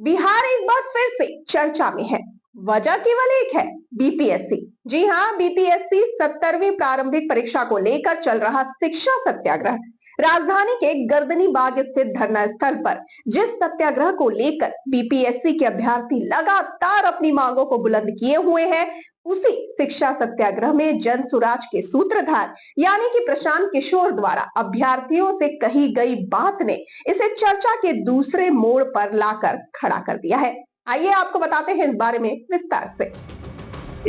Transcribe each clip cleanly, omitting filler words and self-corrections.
बिहार एक बार फिर से चर्चा में है। वजह केवल एक है, बीपीएससी। जी हां, बीपीएससी 70वीं प्रारंभिक परीक्षा को लेकर चल रहा शिक्षा सत्याग्रह। राजधानी के गर्दनी बाग स्थित धरना स्थल पर जिस सत्याग्रह को लेकर बीपीएससी के अभ्यर्थी लगातार अपनी मांगों को बुलंद किए हुए हैं, उसी शिक्षा सत्याग्रह में जन सुराज के सूत्रधार यानी कि प्रशांत किशोर द्वारा अभ्यर्थियों से कही गई बात ने इसे चर्चा के दूसरे मोड़ पर लाकर खड़ा कर दिया है। आइए आपको बताते हैं इस बारे में विस्तार से।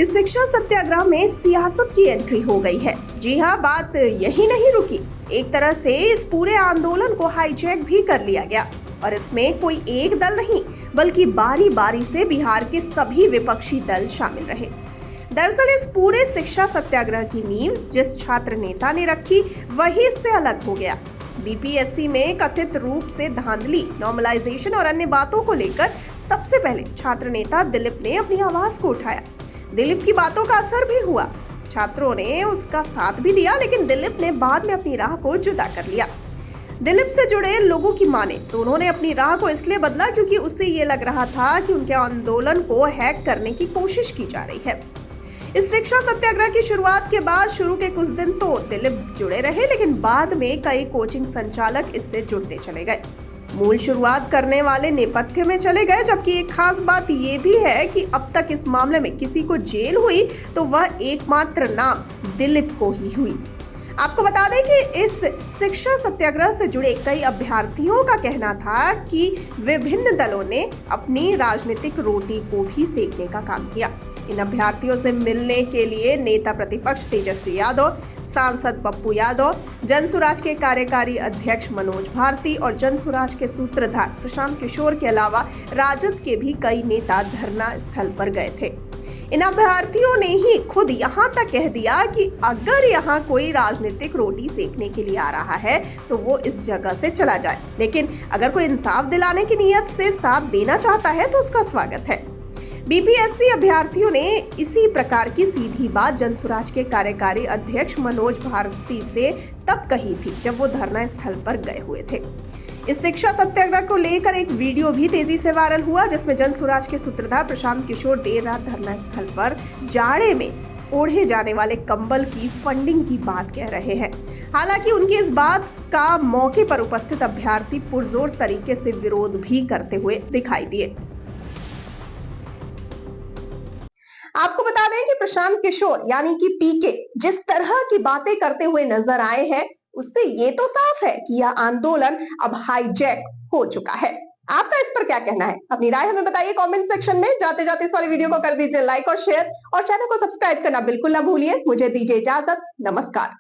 इस शिक्षा सत्याग्रह में सियासत की एंट्री हो गई है। जी हाँ, बात यही नहीं रुकी। एक तरह से इस पूरे आंदोलन को हाईजैक भी कर लिया गया और इसमें कोई एक दल नहीं बल्कि बारी बारी से बिहार के सभी विपक्षी दल शामिल रहे। दरअसल इस पूरे शिक्षा सत्याग्रह की नींव जिस छात्र नेता ने रखी वही इससे अलग हो गया। बीपीएससी में कथित रूप से धांधली, नॉर्मलाइजेशन और अन्य बातों को लेकर सबसे पहले छात्र नेता दिलीप ने अपनी आवाज को उठाया। दिलीप की बातों का असर भी हुआ, छात्रों ने उसका साथ भी दिया, लेकिन दिलीप ने बाद में अपनी राह को जुदा कर लिया। दिलीप से जुड़े लोगों की माने तो उन्होंने अपनी राह को इसलिए बदला क्योंकि उससे ये लग रहा था कि उनके आंदोलन को हैक करने की कोशिश की जा रही है। इस शिक्षा सत्याग्रह की शुरुआत के बाद शुरू के कुछ दिन तो दिलीप जुड़े रहे, लेकिन बाद में कई कोचिंग संचालक इससे जुड़ते चले गए, मूल शुरुआत करने वाले नेपथ्य में चले गए। जबकि एक खास बात यह भी है कि अब तक इस मामले में किसी को जेल हुई तो वह एकमात्र नाम दिलीप को ही हुई। आपको बता दें कि इस शिक्षा सत्याग्रह से जुड़े कई अभ्यर्थियों का कहना था कि विभिन्न दलों ने अपनी राजनीतिक रोटी को भी सेकने का काम किया। इन अभ्यर्थियों से मिलने के लिए नेता प्रतिपक्ष तेजस्वी यादव, सांसद पप्पू यादव, जनसुराज के कार्यकारी अध्यक्ष मनोज भारती और जनसुराज के सूत्रधार प्रशांत किशोर के अलावा राजद के भी कई नेता धरना स्थल पर गए थे। इन अभ्यर्थियों ने ही खुद यहां तक कह दिया कि अगर यहां कोई राजनीतिक रोटी सेकने के लिए आ रहा है तो वो इस जगह से चला जाए, लेकिन अगर कोई इंसाफ दिलाने की नीयत से साथ देना चाहता है तो उसका स्वागत है। बीपीएससी अभ्यर्थियों ने इसी प्रकार की सीधी बात जनसुराज के कार्यकारी अध्यक्ष मनोज भारती से तब कही थी जब वो धरना स्थल पर गए हुए थे। इस शिक्षा सत्याग्रह को लेकर एक वीडियो भी तेजी से वायरल हुआ जिसमें जनसुराज के सूत्रधार प्रशांत किशोर देर रात धरना स्थल पर जाड़े में ओढ़े जाने वाले कंबल की फंडिंग की बात कह रहे हैं। हालांकि उनकी इस बात का मौके पर उपस्थित अभ्यर्थी पुरजोर तरीके से विरोध भी करते हुए दिखाई दिए। आपको बता दें कि प्रशांत किशोर यानी कि पीके जिस तरह की बातें करते हुए नजर आए हैं, उससे ये तो साफ है कि यह आंदोलन अब हाईजैक हो चुका है। आपका इस पर क्या कहना है? अपनी राय हमें बताइए कमेंट सेक्शन में। जाते जाते इस वाली वीडियो को कर दीजिए लाइक और शेयर और चैनल को सब्सक्राइब करना बिल्कुल ना भूलिए। मुझे दीजिए इजाजत, नमस्कार।